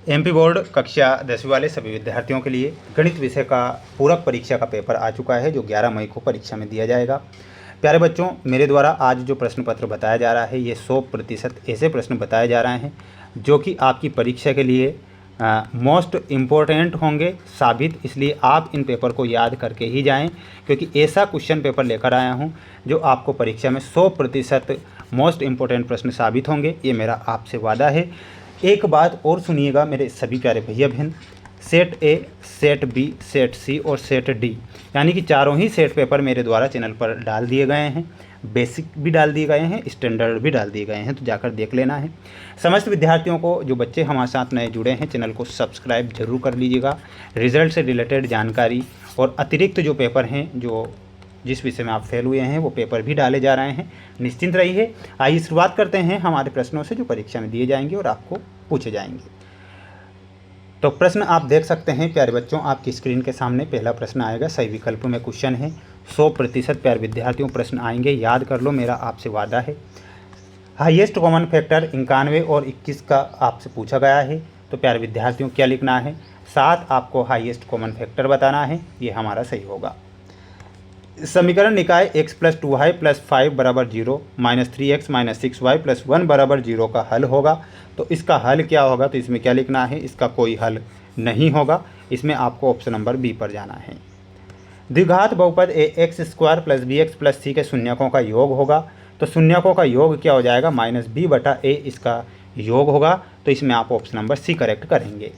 MP board कक्षा 10वीं वाले सभी विद्यार्थियों के लिए गणित विषय का पूरक परीक्षा का पेपर आ चुका है, जो 11 मई को परीक्षा में दिया जाएगा। प्यारे बच्चों, मेरे द्वारा आज जो प्रश्न पत्र बताया जा रहा है, ये 100% ऐसे प्रश्न बताए जा रहे हैं जो कि आपकी परीक्षा के लिए मोस्ट इम्पोर्टेंट होंगे साबित। इसलिए आप इन पेपर को याद करके ही जाएं, क्योंकि ऐसा क्वेश्चन पेपर लेकर आया हूं जो आपको परीक्षा में 100% मोस्ट इम्पोर्टेंट प्रश्न साबित होंगे। ये मेरा आपसे वादा है। एक बात और सुनिएगा मेरे सभी प्यारे भैया बहन, set A, set B, set C और सेट डी, यानी कि चारों ही सेट पेपर मेरे द्वारा चैनल पर डाल दिए गए हैं। बेसिक भी डाल दिए गए हैं, स्टैंडर्ड भी डाल दिए गए हैं, तो जाकर देख लेना है। समस्त विद्यार्थियों को, जो बच्चे हमारे साथ नए जुड़े हैं, चैनल को सब्सक्राइब जरूर कर लीजिएगा। रिजल्ट से रिलेटेड जानकारी और अतिरिक्त जो पेपर हैं, जो जिस विषय में आप फेल हुए हैं, वो पेपर भी डाले जा रहे हैं। निश्चिंत रहिए। आइए शुरुआत करते हैं हमारे प्रश्नों से, जो परीक्षा में दिए जाएंगे और आपको पूछे जाएंगे। तो प्रश्न आप देख सकते हैं प्यारे बच्चों, आपकी स्क्रीन के सामने पहला प्रश्न आएगा। सही विकल्प में क्वेश्चन है। 100% प्यारे विद्यार्थियों प्रश्न आएंगे, याद कर लो, मेरा आपसे वादा है। हाईएस्ट कॉमन फैक्टर 91 और 21 का आपसे पूछा गया है। तो प्यारे विद्यार्थियों क्या लिखना है? 7 आपको हाईएस्ट कॉमन फैक्टर बताना है, ये हमारा सही होगा। समीकरण निकाय x + 2y + 5 = 0 -3x - 6y + 1 = 0 का हल होगा। तो इसका हल क्या होगा? तो इसमें क्या लिखना है? इसका कोई हल नहीं होगा। इसमें आपको ऑप्शन नंबर बी पर जाना है। द्विघात बहुपद ax² + bx + c के शून्यकों का योग होगा। तो शून्यकों का योग क्या हो जाएगा? -b/a इसका योग होगा। तो इसमें आप ऑप्शन नंबर सी करेक्ट करेंगे।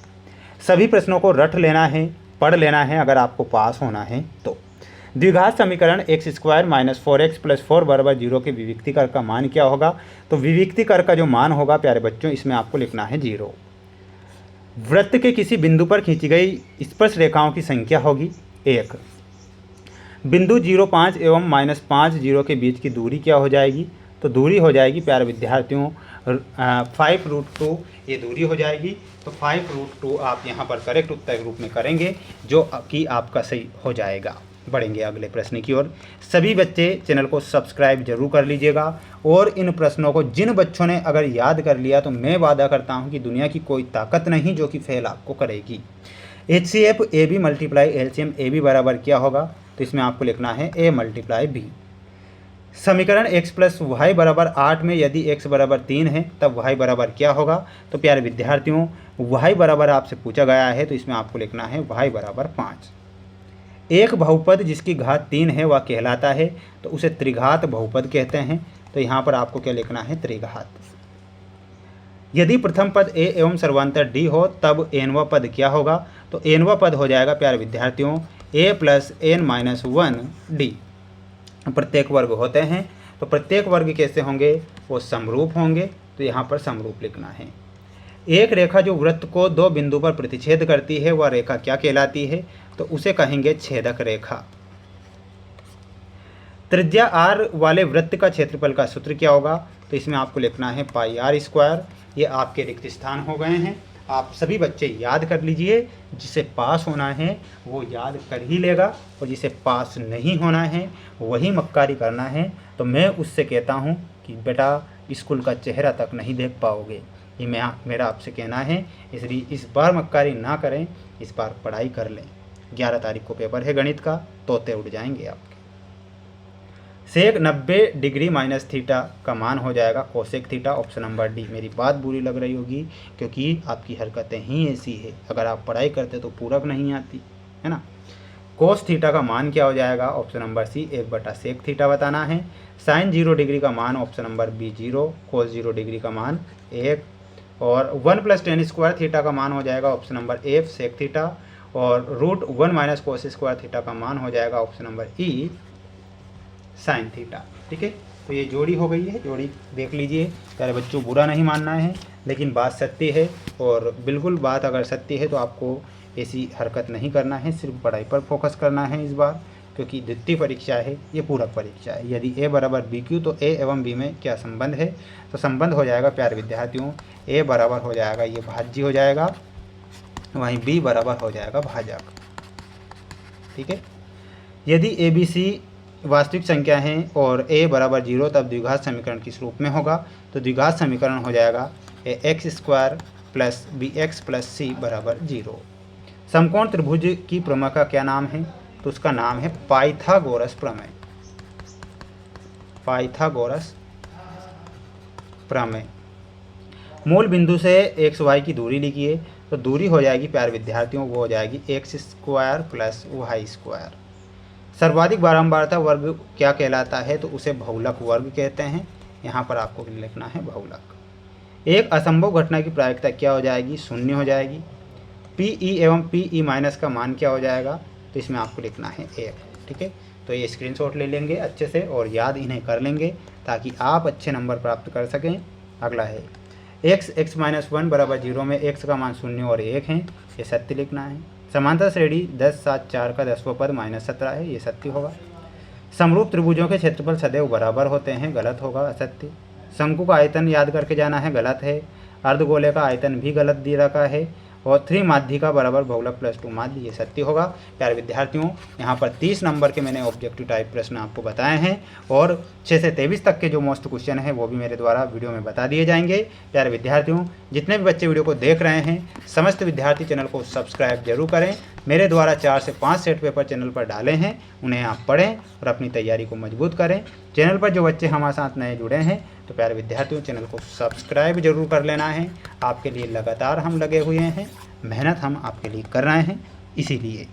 सभी प्रश्नों को रट लेना है, पढ़ लेना है अगर आपको पास होना है तो। द्विघात समीकरण x² - 4x + 4 = 0 के विविक्तिकर का मान क्या होगा? तो विविक्तिकर का जो मान होगा प्यारे बच्चों, इसमें आपको लिखना है 0। वृत्त के किसी बिंदु पर खींची गई स्पर्श रेखाओं की संख्या होगी 1। बिंदु 0, 5 एवं -5, 0 के बीच की दूरी क्या हो जाएगी? तो दूरी हो जाएगी प्यारे विद्यार्थियों 5√2 ये दूरी हो जाएगी। तो 5√2 आप यहाँ पर करेक्ट उत्तर के रूप में करेंगे, जो कि आपका सही हो जाएगा। बढ़ेंगे अगले प्रश्न की ओर। सभी बच्चे चैनल को सब्सक्राइब जरूर कर लीजिएगा। और इन प्रश्नों को जिन बच्चों ने अगर याद कर लिया, तो मैं वादा करता हूँ कि दुनिया की कोई ताकत नहीं जो कि फेल आपको करेगी। HCF AB × LCM AB बराबर क्या होगा? तो इसमें आपको लिखना है A × B। समीकरण x + y = 8 में यदि x = 3 है, तब y बराबर क्या होगा? तो प्यारे विद्यार्थियों, y बराबर आपसे पूछा गया है, तो इसमें आपको लिखना है y = 5। एक बहुपद जिसकी घात 3 है वह कहलाता है, तो उसे त्रिघात बहुपद कहते हैं। तो यहाँ पर आपको क्या लिखना है? त्रिघात। यदि प्रथम पद a एवं सर्वांतर d हो, तब nवां पद क्या होगा? तो nवां पद हो जाएगा प्यारे विद्यार्थियों a + n - 1 d। प्रत्येक वर्ग होते हैं, तो प्रत्येक वर्ग कैसे होंगे? वो समरूप होंगे। तो यहाँ पर समरूप लिखना है। एक रेखा जो वृत्त को 2 बिंदु पर प्रतिच्छेद करती है, वह रेखा क्या कहलाती है? तो उसे कहेंगे छेदक रेखा। त्रिज्या r वाले वृत्त का क्षेत्रफल का सूत्र क्या होगा? तो इसमें आपको लिखना है πr²। ये आपके रिक्त स्थान हो गए हैं, आप सभी बच्चे याद कर लीजिए। जिसे पास होना है वो याद कर ही लेगा, और जिसे पास नहीं होना है वही मक्कारी करना है। तो मैं उससे कहता हूँ कि बेटा स्कूल का चेहरा तक नहीं देख पाओगे। ये मेरा आपसे कहना है। इसलिए इस बार मक्कारी ना करें, इस बार पढ़ाई कर लें। 11 तारीख को पेपर है गणित का, तोते उड़ जाएंगे आपके। सेक 90° - थीटा का मान हो जाएगा cosec theta. Option number D. मेरी बात बुरी लग रही होगी, क्योंकि आपकी हरकतें ही ऐसी है। अगर आप पढ़ाई करते तो पूरक नहीं आती है ना। कोस थीटा का मान क्या हो जाएगा? ऑप्शन नंबर सी 1/सेक थीटा बताना है। साइन 0° का मान ऑप्शन नंबर बी 0। कोस 0° का मान 1। और 1 + tan² थीटा का मान हो जाएगा option number F sec theta. और √1 - cos² थीटा का मान हो जाएगा option number E sine theta. ठीक है, तो ये जोड़ी हो गई है। जोड़ी देख लीजिए प्यारे बच्चों, बुरा नहीं मानना है, लेकिन बात सत्य है। और बिल्कुल बात अगर सत्य है तो आपको ऐसी हरकत नहीं करना है, सिर्फ पढ़ाई पर फोकस करना है इस बार, क्योंकि द्वितीय परीक्षा है, ये पूरक परीक्षा है। यदि a = BQ, तो a एवं b में क्या संबंध है? तो संबंध हो जाएगा प्यारे विद्यार्थियों, a बराबर हो जाएगा ये भाज्य हो जाएगा, वहीं b बराबर हो जाएगा भाजक। ठीक है, यदि ABC वास्तविक संख्या है और a = 0, तब द्विघात समीकरण किस रूप में होगा? तो द्विघात समीकरण हो जाएगा x² plus B X plus C बराबर 0। समकोण त्रिभुज की प्रमेय का क्या नाम है? तो उसका नाम है पाइथागोरस प्रमेय। पाइथागोरस प्रमेय। मूल बिंदु से एक्स वाई की दूरी लिखिए, तो दूरी हो जाएगी प्यारे विद्यार्थियों, वो हो जाएगी x square plus y square. सर्वाधिक बारंबारता वर्ग क्या कहलाता है? तो उसे बहुलक वर्ग कहते हैं। यहाँ पर आपको लिखना है बहुलक। एक असंभव घटना की प्रायिकता क्या हो जाएगी? 0 हो जाएगी। पीई एवं पीई माइनस का मान क्या हो जाएगा? तो इसमें आपको लिखना है 1। ठीक है, तो ये स्क्रीनशॉट ले लेंगे अच्छे से और याद इन्हें कर लेंगे ताकि आप अच्छे नंबर प्राप्त कर सकें। अगला है x माइनस 1 बराबर 0 में x का मान 0 और 1 है, ये सत्य लिखना है। समांतर श्रेणी 10 7 4 का 10वां पद -17 है, ये सत्य होगा। समरूप त्रिभुजों के क्षेत्रफल सदैव बराबर होते हैं, गलत होगा, असत्य। शंकु का आयतन याद करके जाना है, गलत है। अर्धगोले का आयतन भी गलत दे रखा है। और 3 माध्यिका बराबर बहुलक प्लस 2 माध्य, ये सत्य होगा। प्यारे विद्यार्थियों, यहाँ पर 30 नंबर के मैंने ऑब्जेक्टिव टाइप प्रश्न आपको बताए हैं और 6 से 23 तक के जो मोस्ट क्वेश्चन है वो भी मेरे द्वारा वीडियो में बता दिए जाएंगे। प्यारे विद्यार्थियों, जितने भी बच्चे वीडियो को देख रहे हैं, समस्त विद्यार्थी चैनल को सब्सक्राइब जरूर करें। मेरे द्वारा 4 से 5 सेट पेपर चैनल पर डाले हैं, उन्हें आप पढ़ें और अपनी तैयारी को मजबूत करें। चैनल पर जो बच्चे हमारे साथ नए जुड़े हैं, तो प्यारे विद्यार्थियों चैनल को सब्सक्राइब जरूर कर लेना है। आपके लिए लगातार हम लगे हुए हैं, मेहनत हम आपके लिए कर रहे हैं, इसीलिए